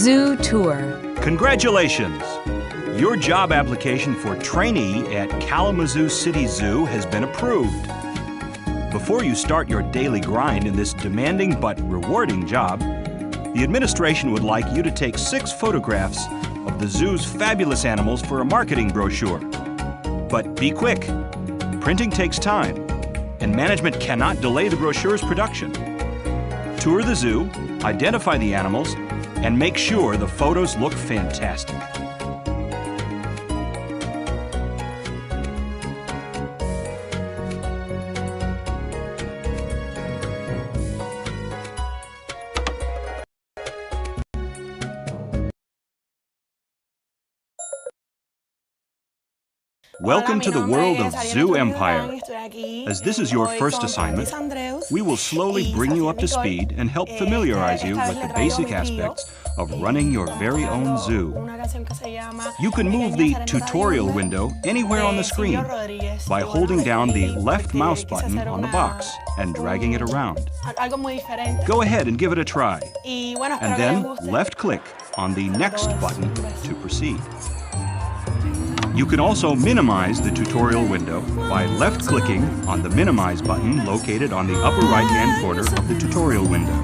Zoo Tour. Congratulations! Your job application for trainee at Kalamazoo City Zoo has been approved. Before you start your daily grind in this demanding but rewarding job, the administration would like you to take 6 photographs of the zoo's fabulous animals for a marketing brochure. But be quick. Printing takes time, and management cannot delay the brochure's production. Tour the zoo, identify the animals, and make sure the photos look fantastic. Welcome to the world of Zoo Empire. As this is your first assignment, we will slowly bring you up to speed and help familiarize you with the basic aspects of running your very own zoo. You can move the tutorial window anywhere on the screen by holding down the left mouse button on the box and dragging it around. Go ahead and give it a try, and then left-click on the next button to proceed. You can also minimize the tutorial window by left-clicking on the Minimize button located on the upper right-hand corner of the tutorial window.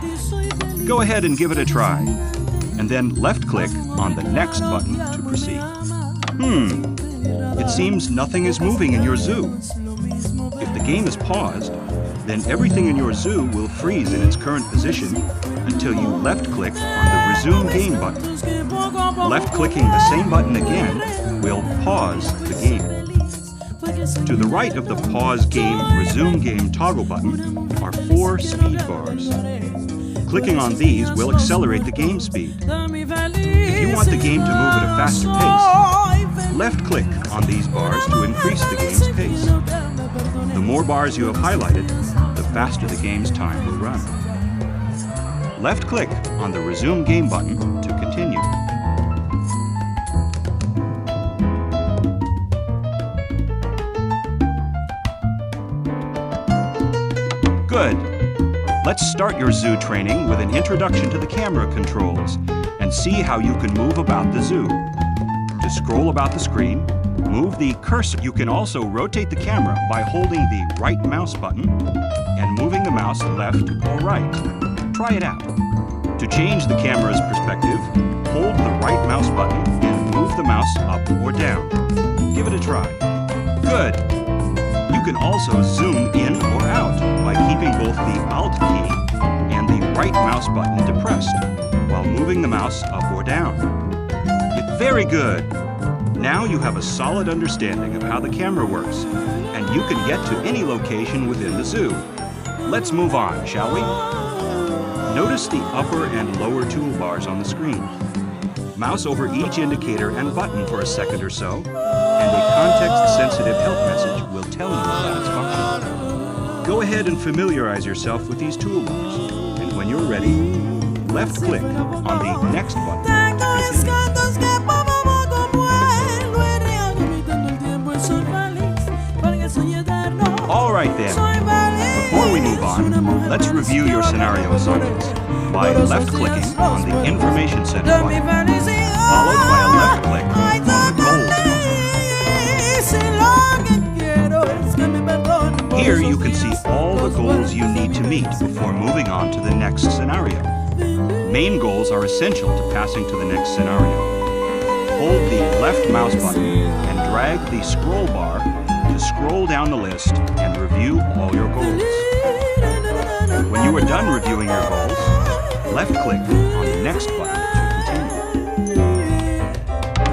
Go ahead and give it a try, and then left-click on the Next button to proceed. It seems nothing is moving in your zoo. If the game is paused, then everything in your zoo will freeze in its current position until you left-click on the Resume Game button. Left-clicking the same button again will pause the game. To the right of the Pause Game, Resume Game toggle button are 4 speed bars. Clicking on these will accelerate the game speed. If you want the game to move at a faster pace, left-click on these bars to increase the game's pace. The more bars you have highlighted, the faster the game's time will run. Left-click on the Resume Game button to continue. Good. Let's start your zoo training with an introduction to the camera controls and see how you can move about the zoo. To scroll about the screen, move the cursor. You can also rotate the camera by holding the right mouse button and moving the mouse left or right. Try it out. To change the camera's perspective, hold the right mouse button and move the mouse up or down. Give it a try. Good. You can also zoom in or out by keeping both the Alt key and the right mouse button depressed while moving the mouse up or down. Very good! Now you have a solid understanding of how the camera works, and you can get to any location within the zoo. Let's move on, shall we? Notice the upper and lower toolbars on the screen. Mouse over each indicator and button for a second or so, and a context-sensitive help message will tell you about its function. Go ahead and familiarize yourself with these toolbars, and when you're ready, left-click on the Next button to continue. All right then, before we move on, let's review your scenario assignments by left-clicking on the Information Center button, followed by a left-click on the Goals button. Here you can see all the goals you need to meet before moving on to the next scenario. Main goals are essential to passing to the next scenario. Hold the left mouse button and drag the scroll bar to scroll down the list and review all your goals. When you are done reviewing your goals, left-click on the Next button to continue.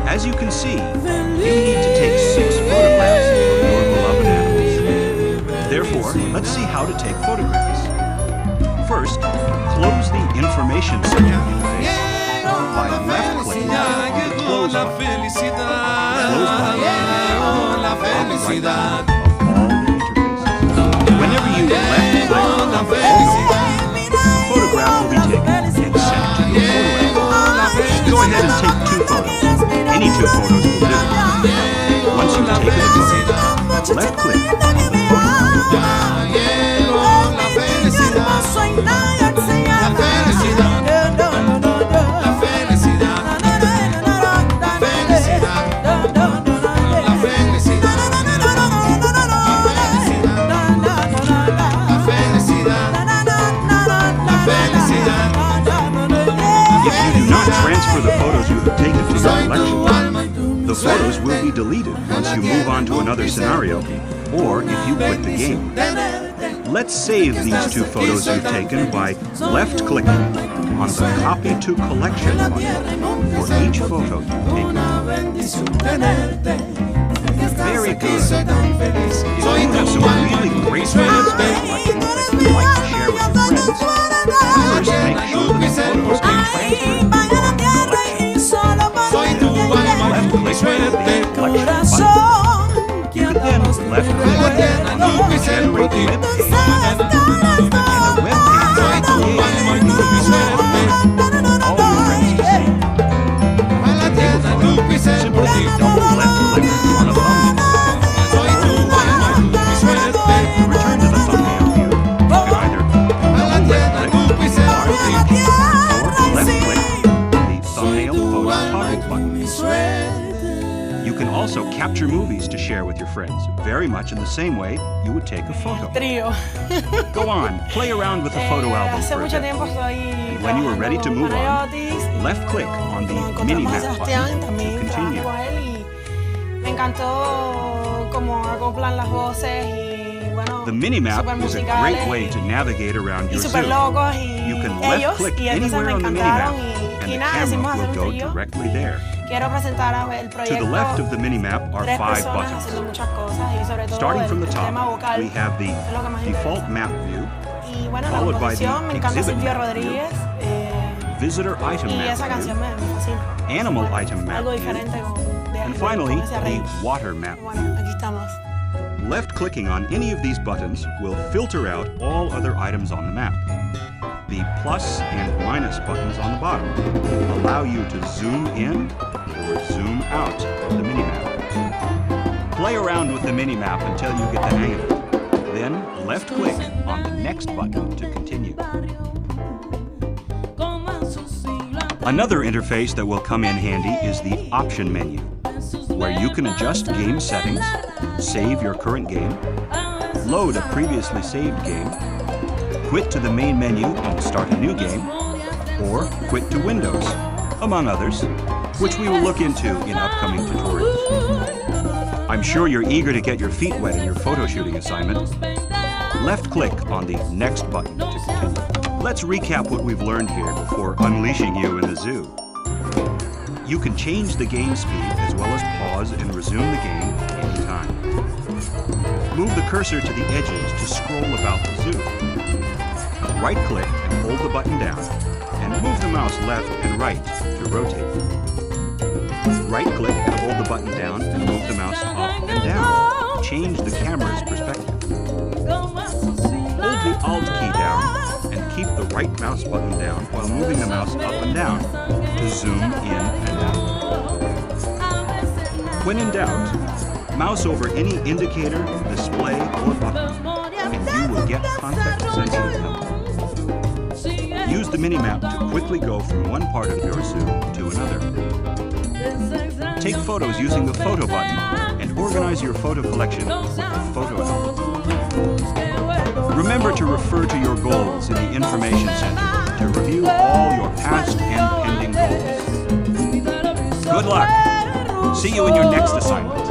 As you can see, you need to take 6 photographs of your beloved animals. Therefore, let's see how to take photographs. First, close the Information Center interface by left-clicking on the Close button. Close button on the right of all the interfaces. Whenever you left-click on the photograph will be taken and sent to your photo album. Go ahead and take 2 photos. Any 2 photos will do. Once you've taken a photo, left-click on the photo. be deleted once you move on to another scenario, or if you quit the game. Let's save these two photos you've taken by left-clicking on the Copy to Collection button for each photo you've taken. Very good. If you have some really great photos that you'd like to share with your friends, first make sure that the photos get transferred to your collection. Left-click on the collection button. You can then left-click on the Generate Web Page, and a web page will create all your friends to see. Simply double left-click on a thumbnail. To return to the thumbnail view, you can either double left-click on the page or left-click the thumbnail photo toggle button. You can also capture movies to share with your friends, very much in the same way you would take a photo. Go on, play around with the photo album for a bit. And when you are ready to move on, left-click on the mini-map button to continue. The mini-map is a great way to navigate around your zoo. You can left-click anywhere on the mini-map, and the camera will go directly there. To the left of the mini-map are 5 buttons. Starting from the top, we have the default map view, followed by the exhibit map view, visitor item map view, animal item map view, and finally, the water map view. Left-clicking on any of these buttons will filter out all other items on the map. The plus and minus buttons on the bottom allow you to zoom in or zoom out of the minimap. Play around with the minimap until you get the hang of it. Then left-click on the next button to continue. Another interface that will come in handy is the option menu, where you can adjust game settings, save your current game, load a previously saved game, quit to the main menu and start a new game, or quit to Windows, among others, which we will look into in upcoming tutorials. I'm sure you're eager to get your feet wet in your photo shooting assignment. Left-click on the next button to continue. Let's recap what we've learned here before unleashing you in the zoo. You can change the game speed as well as pause and resume the game anytime. Move the cursor to the edges to scroll about the zoo. Right-click and hold the button down, and move the mouse left and right to rotate. Right-click and hold the button down and move the mouse up and down. Change the camera's perspective. Hold the Alt key down and keep the right mouse button down while moving the mouse up and down to zoom in and out. When in doubt, mouse over any indicator, display, or button, and you will get context-sensitive help. Use the minimap to quickly go from one part of your zoo to another. Take photos using the photo button and organize your photo collection with the photo album. Remember to refer to your goals in the Information Center to review all your past and pending goals. Good luck! See you in your next assignment.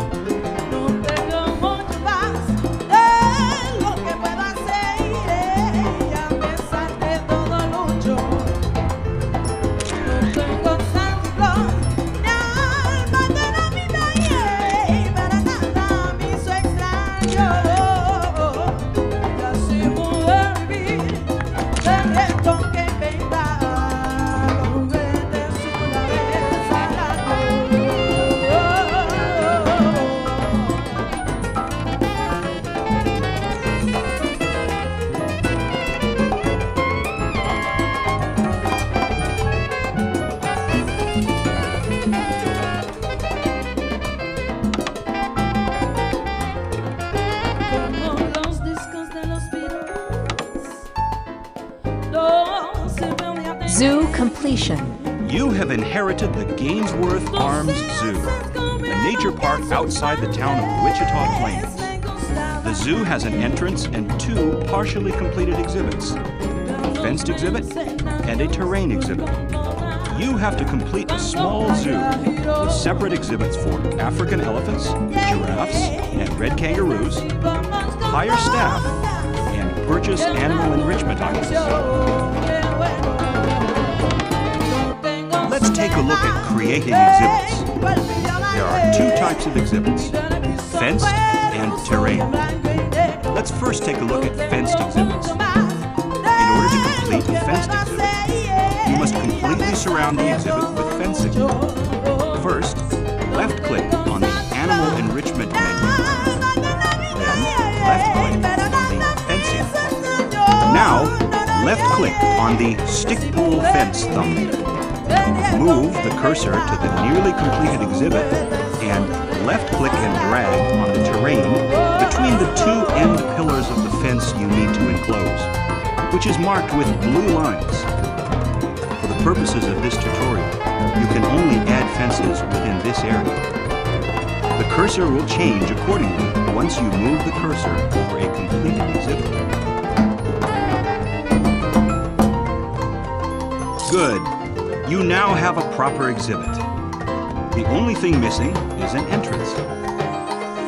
Zoo completion. You have inherited the Gainsworth Arms Zoo, a nature park outside the town of Wichita Plains. The zoo has an entrance and 2 partially completed exhibits, a fenced exhibit and a terrain exhibit. you have to complete a small zoo with separate exhibits for African elephants, giraffes, and red kangaroos, hire staff, and purchase animal enrichment items. Let's take a look at creating exhibits. There are two types of exhibits, fenced and terrain. Let's first take a look at fenced exhibits. In order to complete a fenced exhibit, you must completely surround the exhibit with fencing. First, left-click on the Animal Enrichment menu. Then, left-click on the Fencing button. Now, left-click on the Stick Pole Fence thumbnail. Move the cursor to the nearly completed exhibit and left-click and drag on the terrain between the two end pillars of the fence you need to enclose, which is marked with blue lines. For the purposes of this tutorial, you can only add fences within this area. The cursor will change accordingly once you move the cursor over a completed exhibit. Good. You now have a proper exhibit. The only thing missing is an entrance.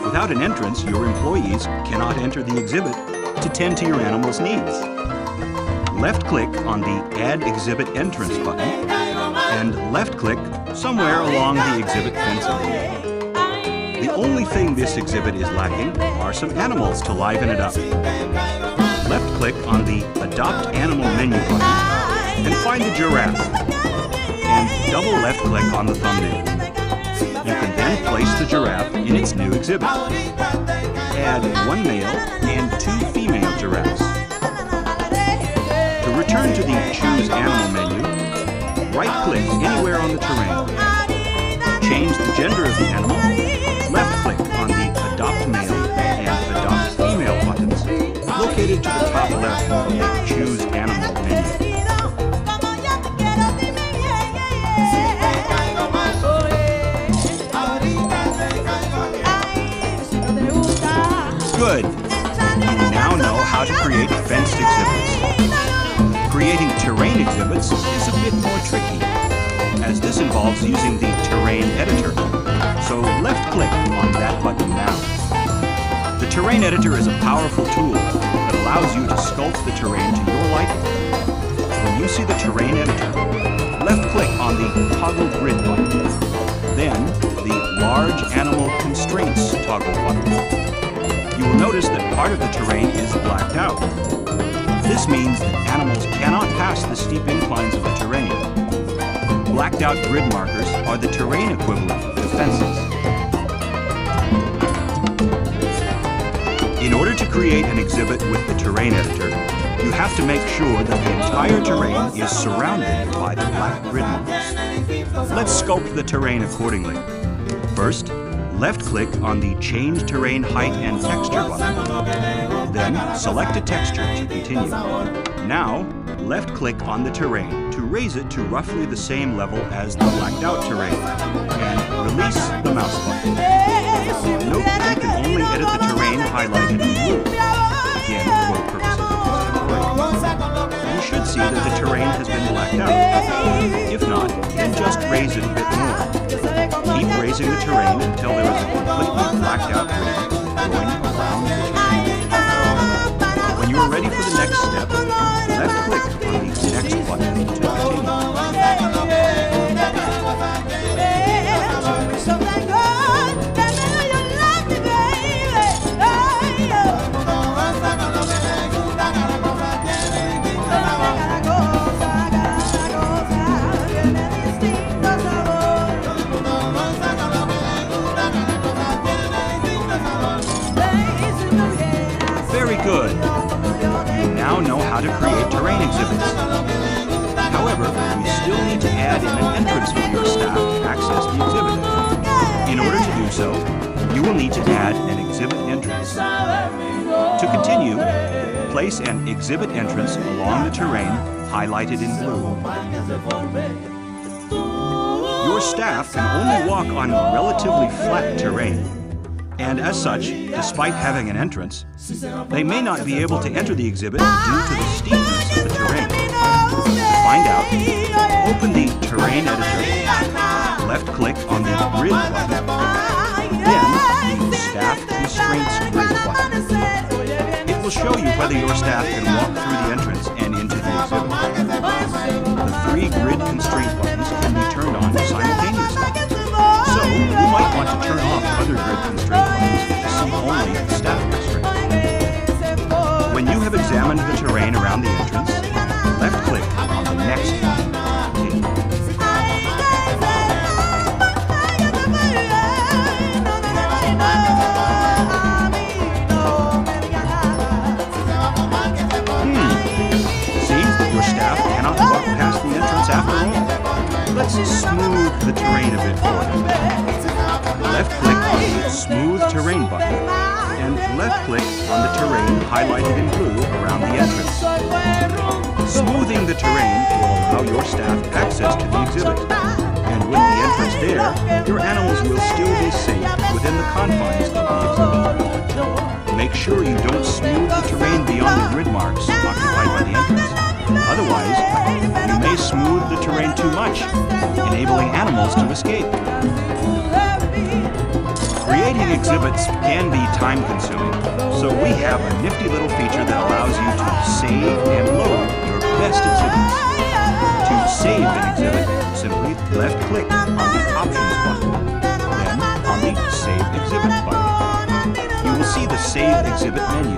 Without an entrance, your employees cannot enter the exhibit to tend to your animal's needs. Left-click on the Add Exhibit Entrance button and left-click somewhere along the exhibit fencing. The only thing this exhibit is lacking are some animals to liven it up. Left-click on the Adopt Animal menu button and find a giraffe. And double left-click on the thumbnail. You can then place the giraffe in its new exhibit. Add one male and two female giraffes. To return to the Choose Animal menu, right-click anywhere on the terrain. Change the gender of the animal. Left-click on the Adopt Male and Adopt Female buttons, located to the top left of the Choose Animal menu. Good. You now know how to create fenced exhibits. Creating terrain exhibits is a bit more tricky, as this involves using the terrain editor. So left-click on that button now. The terrain editor is a powerful tool that allows you to sculpt the terrain to your liking. When you see the terrain editor, left-click on the Toggle Grid button. Then the Large Animal Constraints toggle button. You will notice that part of the terrain is blacked out. This means that animals cannot pass the steep inclines of the terrain. Blacked out grid markers are the terrain equivalent to fences. In order to create an exhibit with the terrain editor, you have to make sure that the entire terrain is surrounded by the black grid markers. Let's sculpt the terrain accordingly. First, left-click on the Change Terrain Height and Texture button. Then, select a texture to continue. Now, left-click on the terrain to raise it to roughly the same level as the blacked-out terrain, and release the mouse button. Note that you can only edit the terrain highlighted in blue, again for the purposes of this tutorial. You should see that the terrain has been blacked out. If not, then just raise it a bit more. Keep raising the terrain until there is a completely blacked out grid going around the terrain. When you are ready for the next step, left-click on the Next button to continue. Very good. You now know how to create terrain exhibits. However, we still need to add in an entrance for your staff to access the exhibit. In order to do so, you will need to add an exhibit entrance. To continue, place an exhibit entrance along the terrain highlighted in blue. Your staff can only walk on relatively flat terrain. And as such, despite having an entrance, they may not be able to enter the exhibit due to the steepness of the terrain. To find out, open the Terrain Editor, left-click on the Grid button, then the Staff Constraints Grid button. It will show you whether your staff can walk through the entrance and into the exhibit. The 3 grid constraint buttons can be turned on simultaneously. So, you might want to turn off other grid constraint buttons to see only the staff constraint. When you have examined the terrain around the entrance, left-click on the Next button. Let's smooth the terrain a bit for them. Left-click on the Smooth Terrain button, and left-click on the terrain highlighted in blue around the entrance. Smoothing the terrain will allow your staff access to the exhibit, and with the entrance there, your animals will still be safe within the confines of the exhibit. Make sure you don't smooth the terrain beyond the grid marks occupied by the entrance. Otherwise, you may smooth the terrain too much, enabling animals to escape. Creating exhibits can be time-consuming, so we have a nifty little feature that allows you to save and load your best exhibits. To save an exhibit, simply left-click on the Options button, then on the Save Exhibit button. You will see the Save Exhibit menu.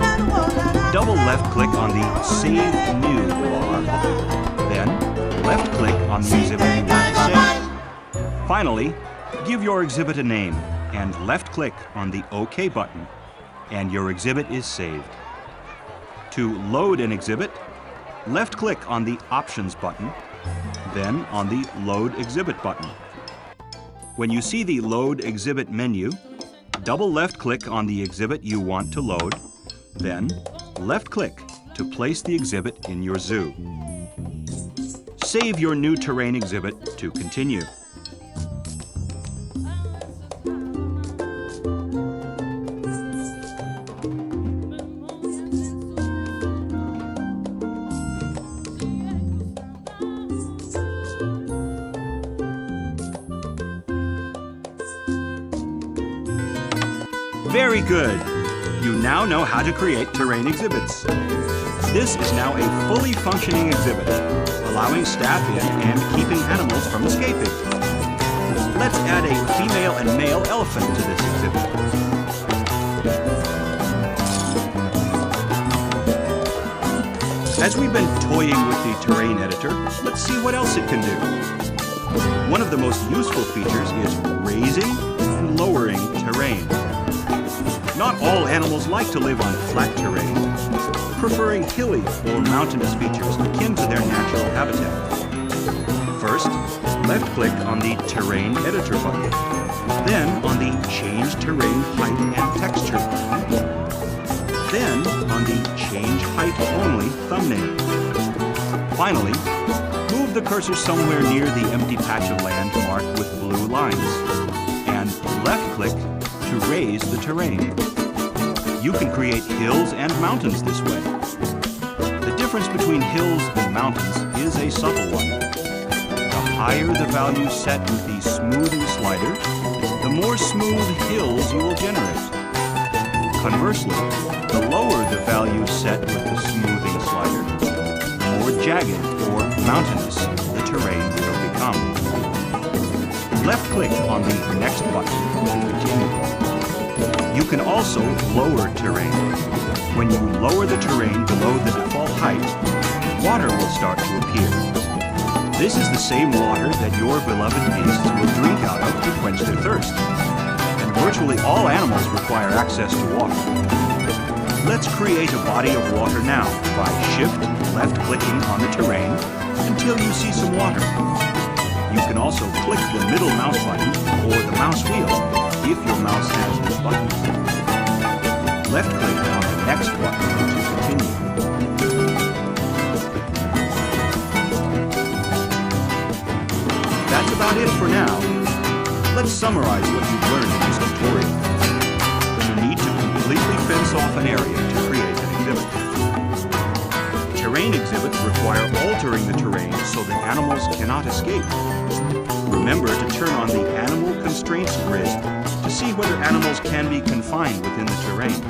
Double left-click on the Save New bar, then left-click on the exhibit you want to save. Finally, give your exhibit a name and left-click on the OK button, and your exhibit is saved. To load an exhibit, left-click on the Options button, then on the Load Exhibit button. When you see the Load Exhibit menu, double left-click on the exhibit you want to load, then left-click to place the exhibit in your zoo. Save your new terrain exhibit to continue. Very good! You now know how to create terrain exhibits. This is now a fully functioning exhibit, allowing staff in and keeping animals from escaping. Let's add a female and male elephant to this exhibit. As we've been toying with the terrain editor, let's see what else it can do. One of the most useful features is raising and lowering terrain. Not all animals like to live on flat terrain, preferring hilly or mountainous features akin to their natural habitat. First, left-click on the Terrain Editor button, then on the Change Terrain Height and Texture button, then on the Change Height Only thumbnail. Finally, move the cursor somewhere near the empty patch of land marked with blue lines, and left-click to raise the terrain. You can create hills and mountains this way. The difference between hills and mountains is a subtle one. The higher the value set with the smoothing slider, the more smooth hills you will generate. Conversely, the lower the value set with the smoothing slider, the more jagged or mountainous the terrain will become. Left-click on the Next button to continue. You can also lower terrain. When you lower the terrain below the default height, water will start to appear. This is the same water that your beloved beasts will drink out of to quench their thirst. And virtually all animals require access to water. Let's create a body of water now by shift left-clicking on the terrain until you see some water. You can also click the middle mouse button or the mouse wheel if your mouse has these buttons. Left-click on the Next button to continue. That's about it for now. Let's summarize what you've learned in this tutorial. You need to completely fence off an area to create an exhibit. Terrain exhibits require altering so that animals cannot escape. Remember to turn on the Animal Constraints grid to see whether animals can be confined within the terrain.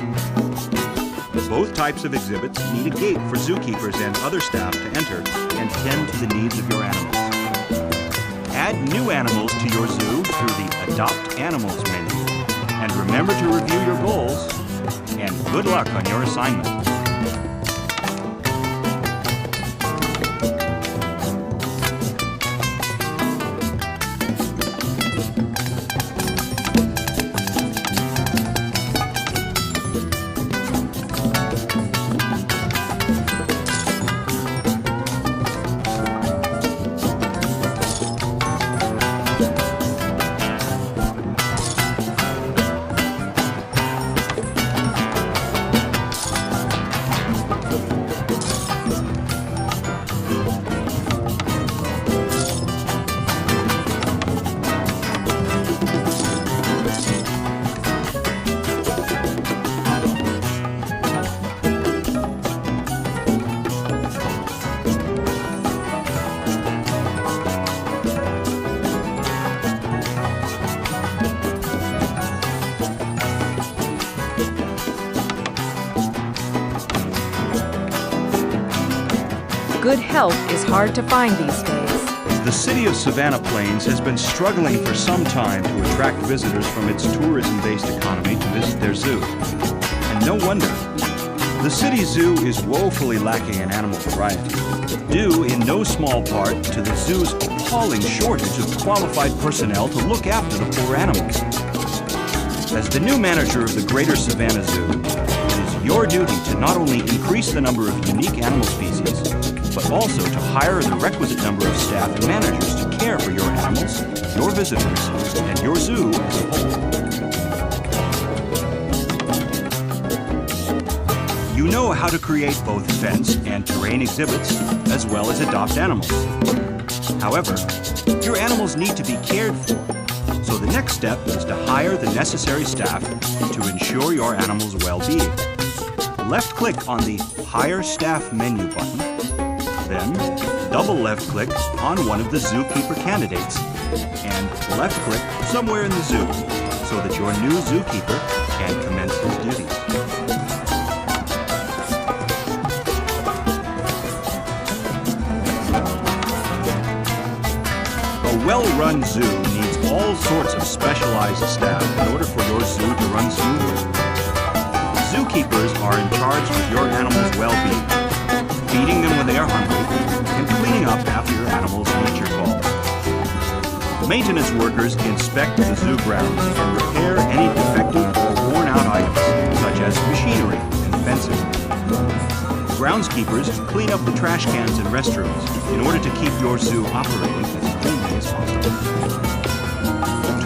Both types of exhibits need a gate for zookeepers and other staff to enter and tend to the needs of your animals. Add new animals to your zoo through the Adopt Animals menu. And remember to review your goals, and good luck on your assignment. Good health is hard to find these days. The city of Savannah Plains has been struggling for some time to attract visitors from its tourism-based economy to visit their zoo. And no wonder. The city zoo is woefully lacking in animal variety, due in no small part to the zoo's appalling shortage of qualified personnel to look after the poor animals. As the new manager of the Greater Savannah Zoo, it is your duty to not only increase the number of unique animal species, but also to hire the requisite number of staff and managers to care for your animals, your visitors, and your zoo as a whole. You know how to create both fence and terrain exhibits, as well as adopt animals. However, your animals need to be cared for, so the next step is to hire the necessary staff to ensure your animals' well-being. Left-click on the Hire Staff menu button. Then, double left-click on one of the zookeeper candidates, and left-click somewhere in the zoo, so that your new zookeeper can commence his duties. A well-run zoo needs all sorts of specialized staff in order for your zoo to run smoothly. Zookeepers are in charge of your animals' well-being, feeding them when they are hungry, and cleaning up after your animals meet your calls. Maintenance workers inspect the zoo grounds and repair any defective or worn-out items, such as machinery and fencing. Groundskeepers clean up the trash cans and restrooms in order to keep your zoo operating as cleanly as possible.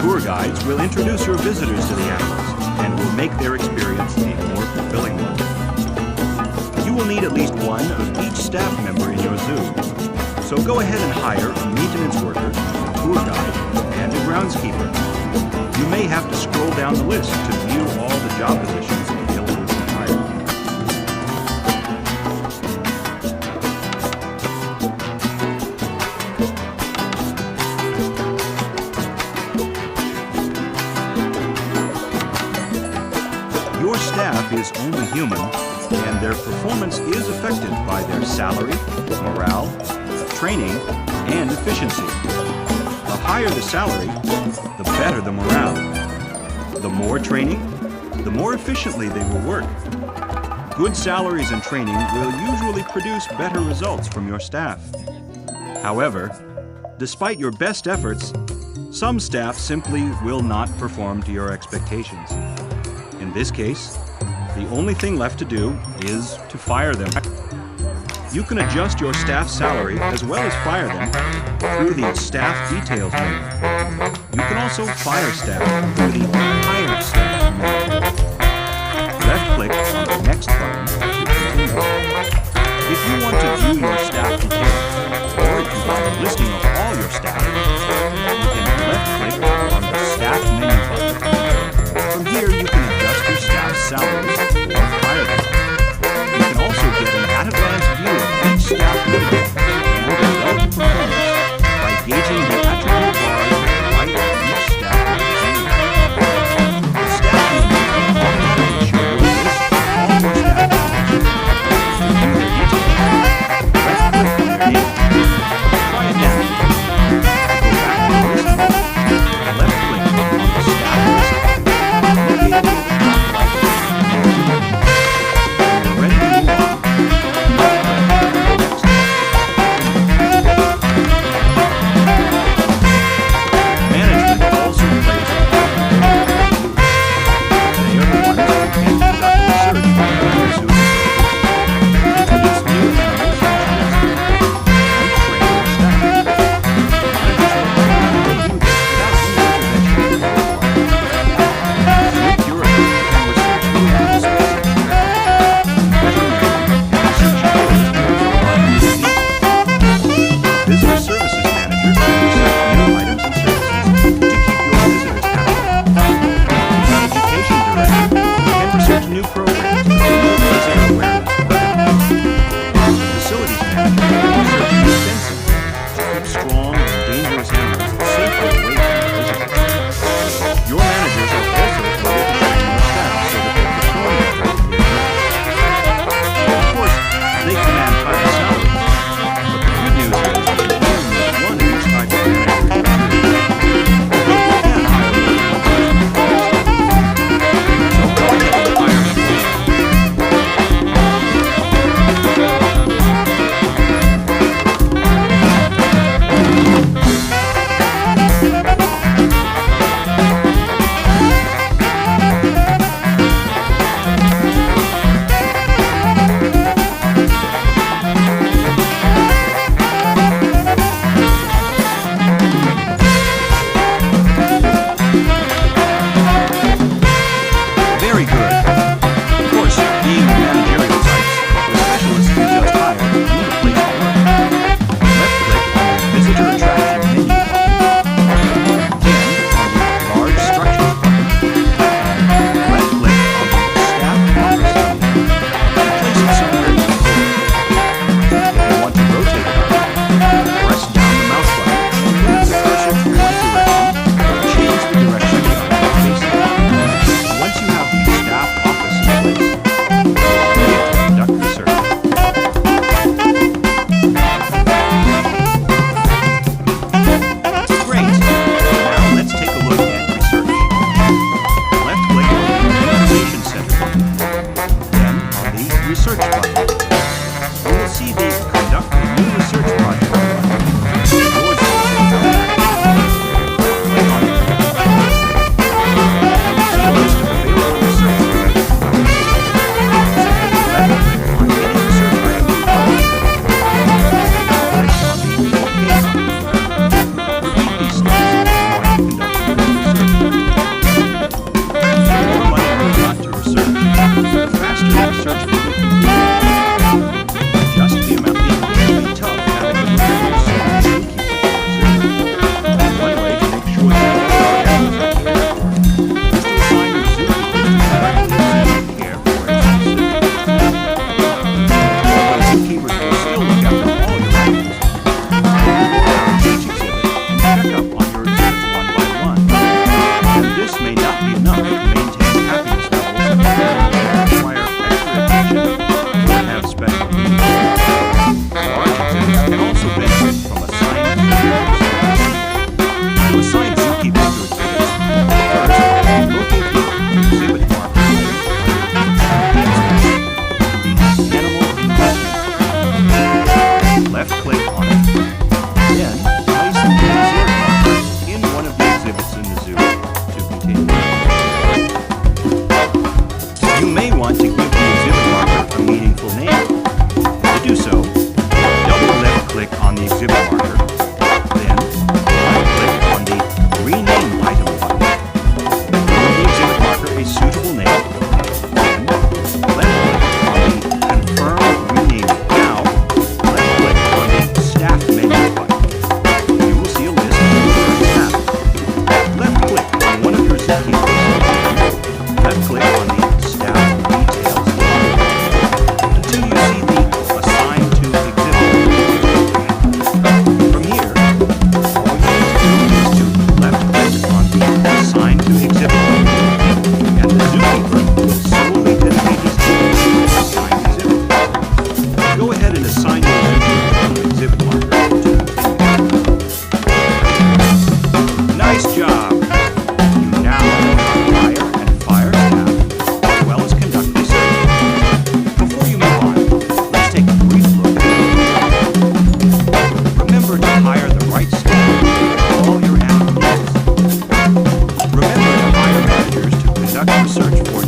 Tour guides will introduce your visitors to the animals and will make their experience a more fulfilling one. You will need at least one of each staff member in your zoo. So go ahead and hire a maintenance worker, a tour guide, and a groundskeeper. You may have to scroll down the list to view all the job positions available to hire. Your staff is only human, and their performance is affected by their salary, morale, training, and efficiency. The higher the salary, the better the morale. The more training, the more efficiently they will work. Good salaries and training will usually produce better results from your staff. However, despite your best efforts, some staff simply will not perform to your expectations. In this case, the only thing left to do is to fire them. You can adjust your staff's salary as well as fire them through the Staff Details menu. You can also fire staff through the Hire Staff menu. Left-click on the Next button to continue. If you want to view your staff details, or if you want a listing of all your staff, you can left-click on the Staff menu button. From here, you can adjust your staff's salaries or fire them. You can also get an at-a-glance view of each staff member and their relative performance Very good. Of course, being managerial types, the specialists you just hired need a place to work. Left-click on the Visitor Attraction menu button. Then on the Large Structures button. Left-click on the Staff Office menu and place it somewhere you can see it. If you want to rotate it, press down the mouse button, move the cursor to one direction, or change the direction of the facing. Once you have the staff office in place, ready to conduct research. Great! Now let's take a look at research. Left-click on the Information Center button, then on the Research button. You will see the Conduct a New Research Project button. Yours is click on it. You see a list of available research directions. Simply left-click on any research item you want. Click on the OK button. Repeat these steps if you want to conduct your own research. The more money you've got to research, the faster the research will be completed. Just the amount being really tough having to look at so many zookeepers for example. One way to make sure that all your animals are cared for is to assign your zookeeper to directly examine care for example. Although zookeepers will still look after all your animals, they will go around each exhibit and check up on your exhibits one by one. And this may not be enough to maintain happiness levels that require extra attention or have special needs. Large exhibits can also benefit from assigned zookeepers. To assign zookeepers to exhibits, first, locate the exhibit marker item under the Animal Investment. Left-click on it. Then, place the exhibit marker in one of the exhibits in the zoo to continue. You may want to give the exhibit marker a meaningful name. To do so, double left-click on the exhibit marker, then right-click on the Rename Item button. Give the exhibit marker a suitable name, then left-click on the Confirm Rename Now, left-click on the Staff menu button. You will see a list of your staff. Left-click on one of your zookeepers, then left-click on the Staff Details button until you see the Assign to Exhibit. From here, all you need to do is to left-click on the Assign to Exhibit button, and the zookeeper will slowly dedicate his time to the assigned exhibit. Go ahead and assign your zookeeper to the exhibit marker to continue. Nice job! You now know how to hire and fire staff, as well as conduct research. Before you move on, let's take a brief look at the Remember to hire the right staff for all your animal needs. Remember to hire managers to conduct research for